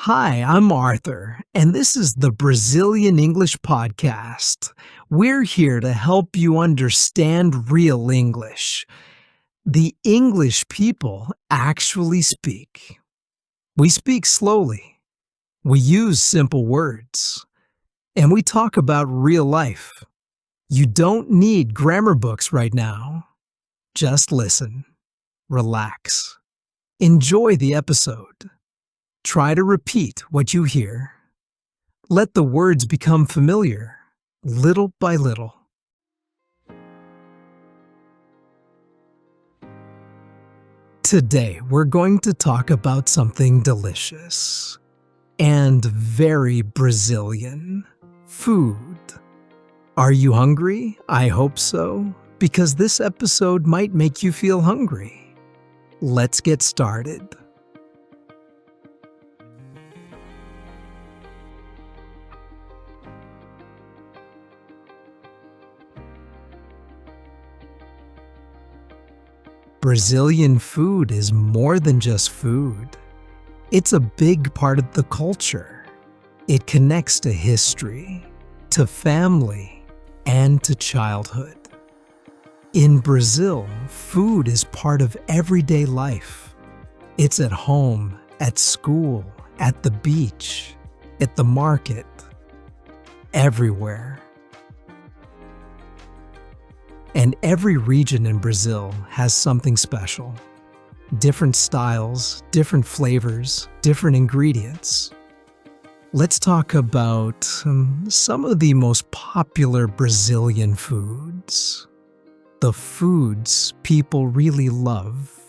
Hi, I'm Arthur, and this is the Brazilian English Podcast. We're here to help you understand real English. The English people actually speak. We speak slowly. We use simple words. And we talk about real life. You don't need grammar books right now. Just listen. Relax. Enjoy the episode. Try to repeat what you hear. Let the words become familiar, little by little. Today, we're going to talk about something delicious and very Brazilian: food. Are you hungry? I hope so, because this episode might make you feel hungry. Let's get started. Brazilian food is more than just food. It's a big part of the culture. It connects to history, to family, and to childhood. In Brazil, food is part of everyday life. It's at home, at school, at the beach, at the market, everywhere. And every region in Brazil has something special. Different styles, different flavors, different ingredients. Let's talk about some of the most popular Brazilian foods. The foods people really love.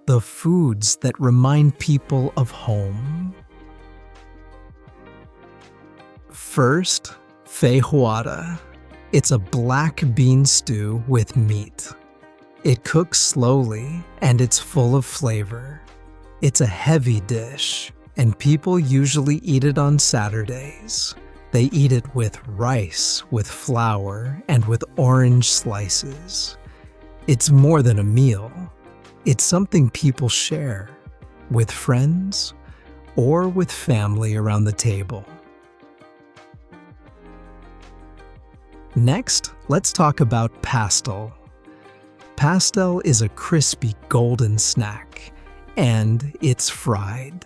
The foods that remind people of home. First, feijoada. It's a black bean stew with meat. It cooks slowly and it's full of flavor. It's a heavy dish, and people usually eat it on Saturdays. They eat it with rice, with flour, and with orange slices. It's more than a meal. It's something people share with friends or with family around the table. Next, let's talk about pastel. Pastel is a crispy golden snack, and it's fried.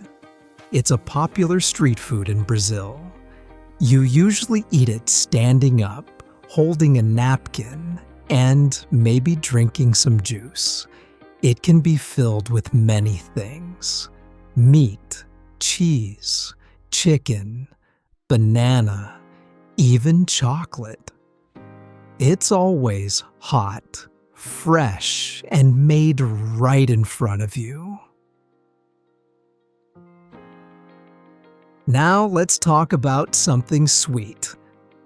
It's a popular street food in Brazil. You usually eat it standing up, holding a napkin, and maybe drinking some juice. It can be filled with many things: meat, cheese, chicken, banana, even chocolate. It's always hot, fresh, and made right in front of you. Now let's talk about something sweet: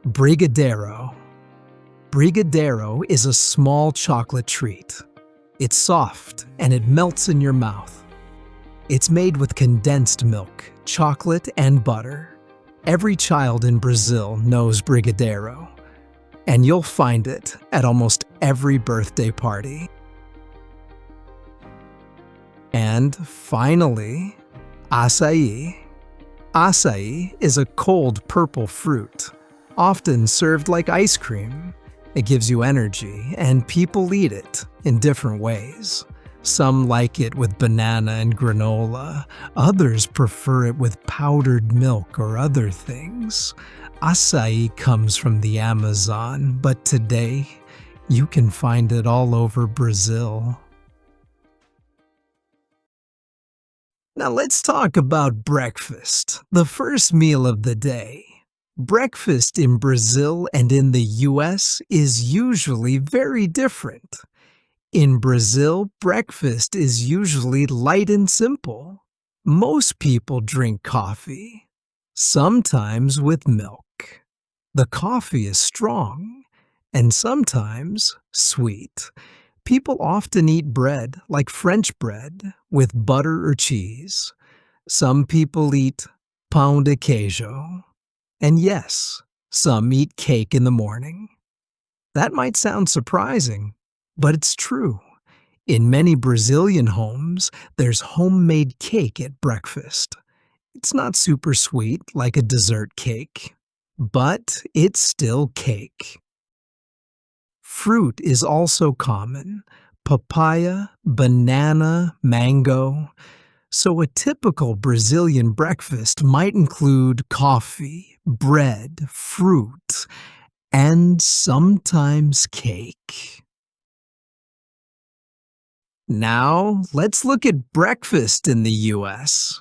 brigadeiro. Brigadeiro is a small chocolate treat. It's soft and it melts in your mouth. It's made with condensed milk, chocolate, and butter. Every child in Brazil knows brigadeiro, and you'll find it at almost every birthday party. And finally, açaí. Açaí is a cold purple fruit, often served like ice cream. It gives you energy, and people eat it in different ways. Some like it with banana and granola. Others prefer it with powdered milk or other things. Açaí comes from the Amazon, but today you can find it all over Brazil. Now let's talk about breakfast, the first meal of the day. Breakfast in Brazil and in the US is usually very different. In Brazil, breakfast is usually light and simple. Most people drink coffee, sometimes with milk. The coffee is strong and sometimes sweet. People often eat bread, like French bread, with butter or cheese. Some people eat pão de queijo. And yes, some eat cake in the morning. That might sound surprising, but it's true. In many Brazilian homes, there's homemade cake at breakfast. It's not super sweet like a dessert cake, but it's still cake. Fruit is also common: papaya, banana, mango. So a typical Brazilian breakfast might include coffee, bread, fruit, and sometimes cake. Now, let's look at breakfast in the US.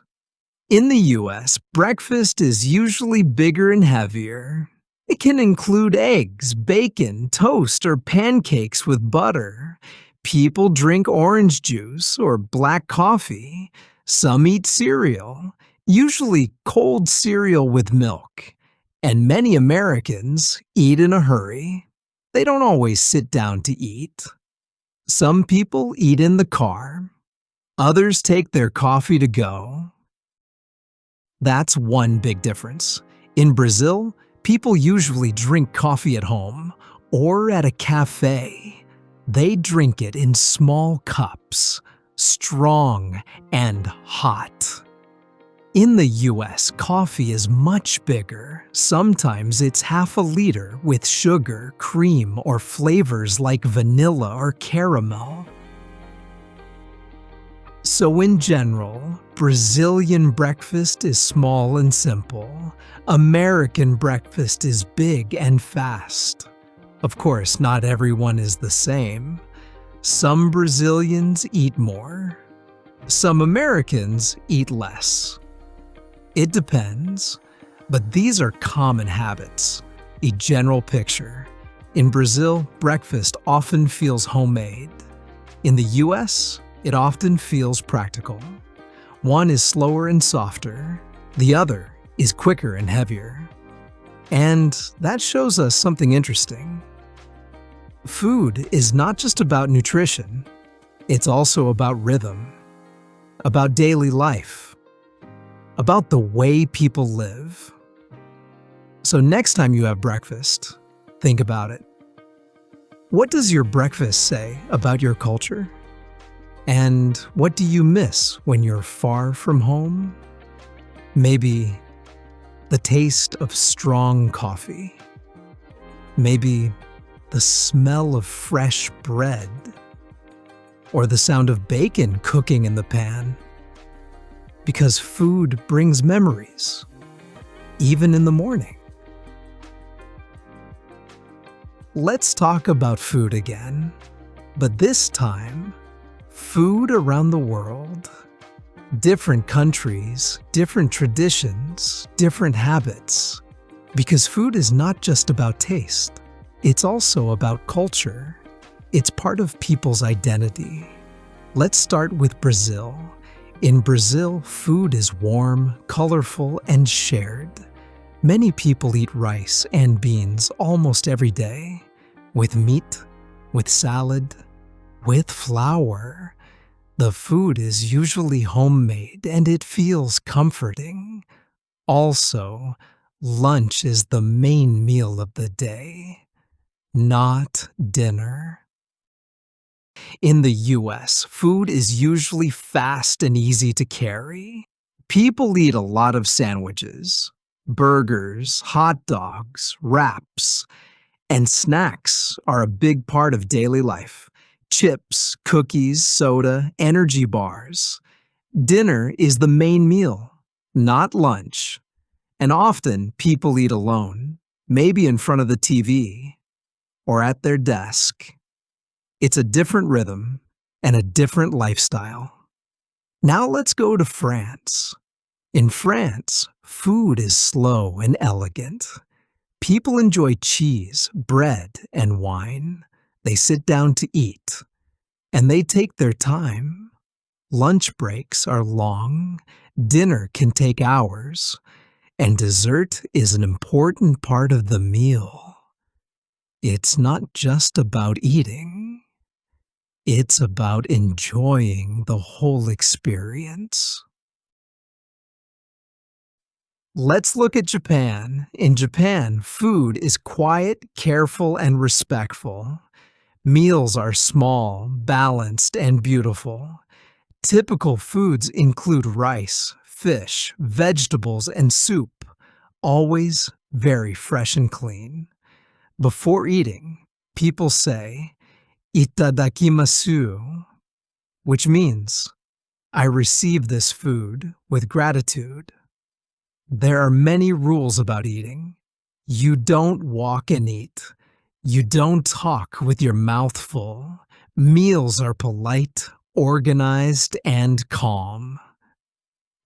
In the US, breakfast is usually bigger and heavier. It can include eggs, bacon, toast, or pancakes with butter. People drink orange juice or black coffee. Some eat cereal, usually cold cereal with milk. And many Americans eat in a hurry. They don't always sit down to eat. Some people eat in the car. Others take their coffee to go. That's one big difference. In Brazil, people usually drink coffee at home or at a cafe. They drink it in small cups, strong and hot. In the US, coffee is much bigger. Sometimes it's half a liter with sugar, cream, or flavors like vanilla or caramel. So in general, Brazilian breakfast is small and simple. American breakfast is big and fast. Of course, not everyone is the same. Some Brazilians eat more. Some Americans eat less. It depends, but these are common habits. A general picture. In Brazil, breakfast often feels homemade. In the US, it often feels practical. One is slower and softer. The other is quicker and heavier. And that shows us something interesting. Food is not just about nutrition. It's also about rhythm, about daily life, about the way people live. So next time you have breakfast, think about it. What does your breakfast say about your culture? And what do you miss when you're far from home? Maybe the taste of strong coffee. Maybe the smell of fresh bread. Or the sound of bacon cooking in the pan. Because food brings memories, even in the morning. Let's talk about food again, but this time, food around the world. Different countries, different traditions, different habits. Because food is not just about taste, it's also about culture. It's part of people's identity. Let's start with Brazil. In Brazil, food is warm, colorful, and shared. Many people eat rice and beans almost every day, with meat, with salad, with flour. The food is usually homemade and it feels comforting. Also, lunch is the main meal of the day, not dinner. In the US, food is usually fast and easy to carry. People eat a lot of sandwiches, burgers, hot dogs, wraps, and snacks are a big part of daily life. Chips, cookies, soda, energy bars. Dinner is the main meal, not lunch. And often people eat alone, maybe in front of the TV or at their desk. It's a different rhythm and a different lifestyle. Now let's go to France. In France, food is slow and elegant. People enjoy cheese, bread, and wine. They sit down to eat, and they take their time. Lunch breaks are long, dinner can take hours, and dessert is an important part of the meal. It's not just about eating. It's about enjoying the whole experience. Let's look at Japan. In Japan, food is quiet, careful, and respectful. Meals are small, balanced, and beautiful. Typical foods include rice, fish, vegetables, and soup, always very fresh and clean. Before eating, people say, "Itadakimasu," which means, "I receive this food with gratitude." There are many rules about eating. You don't walk and eat. You don't talk with your mouth full. Meals are polite, organized, and calm.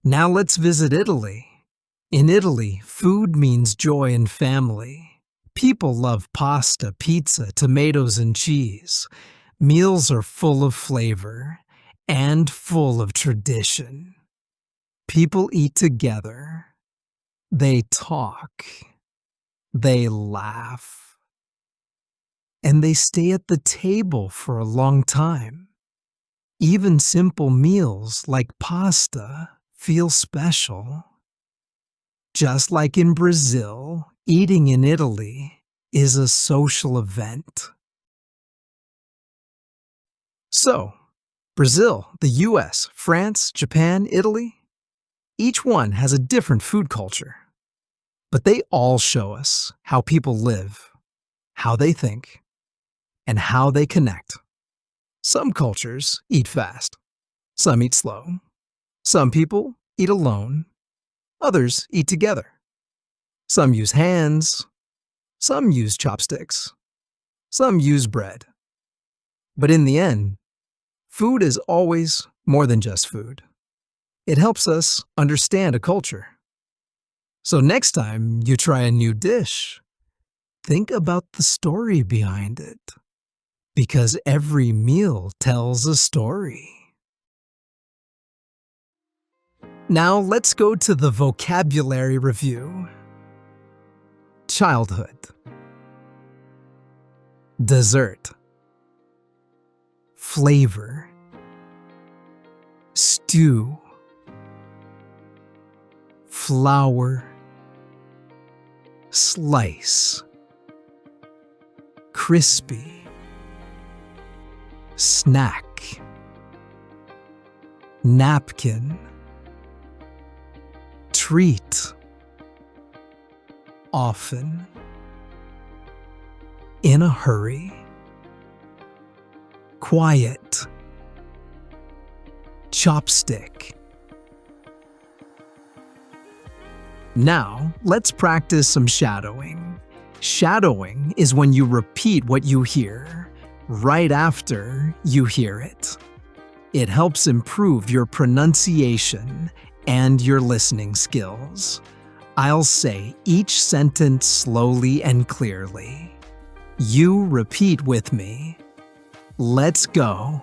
Now let's visit Italy. In Italy, food means joy and family. People love pasta, pizza, tomatoes, and cheese. Meals are full of flavor and full of tradition. People eat together. They talk. They laugh. And they stay at the table for a long time. Even simple meals like pasta feel special. Just like in Brazil, eating in Italy is a social event. So, Brazil, the US, France, Japan, Italy, each one has a different food culture. But they all show us how people live, how they think, and how they connect. Some cultures eat fast. Some eat slow. Some people eat alone. Others eat together. Some use hands. Some use chopsticks. Some use bread. But in the end, food is always more than just food. It helps us understand a culture. So next time you try a new dish, think about the story behind it. Because every meal tells a story. Now let's go to the vocabulary review. Childhood. Dessert. Flavor. Stew. Flour. Slice. Crispy. Snack. Napkin. Treat. Often. In a hurry. Quiet. Chopstick. Now, let's practice some shadowing. Shadowing is when you repeat what you hear right after you hear it. It helps improve your pronunciation and your listening skills. I'll say each sentence slowly and clearly. You repeat with me. Let's go.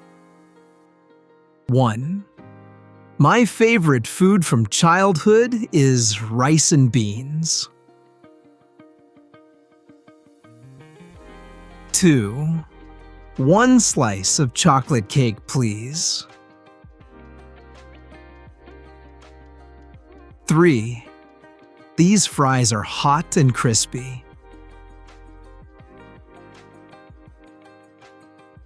1. My favorite food from childhood is rice and beans. 2. 1 slice of chocolate cake, please. 3. These fries are hot and crispy.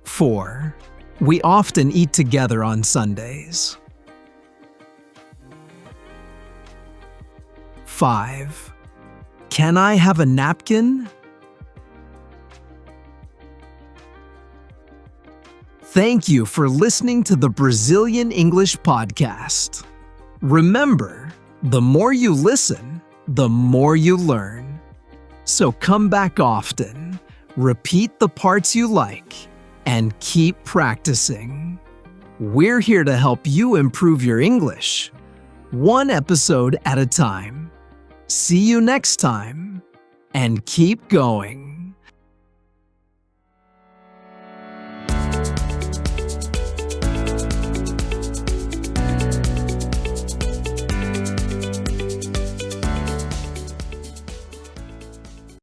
4. We often eat together on Sundays. 5. Can I have a napkin? Thank you for listening to the Brazilian English Podcast. Remember, the more you listen, the more you learn. So come back often, repeat the parts you like, and keep practicing. We're here to help you improve your English, one episode at a time. See you next time, and keep going.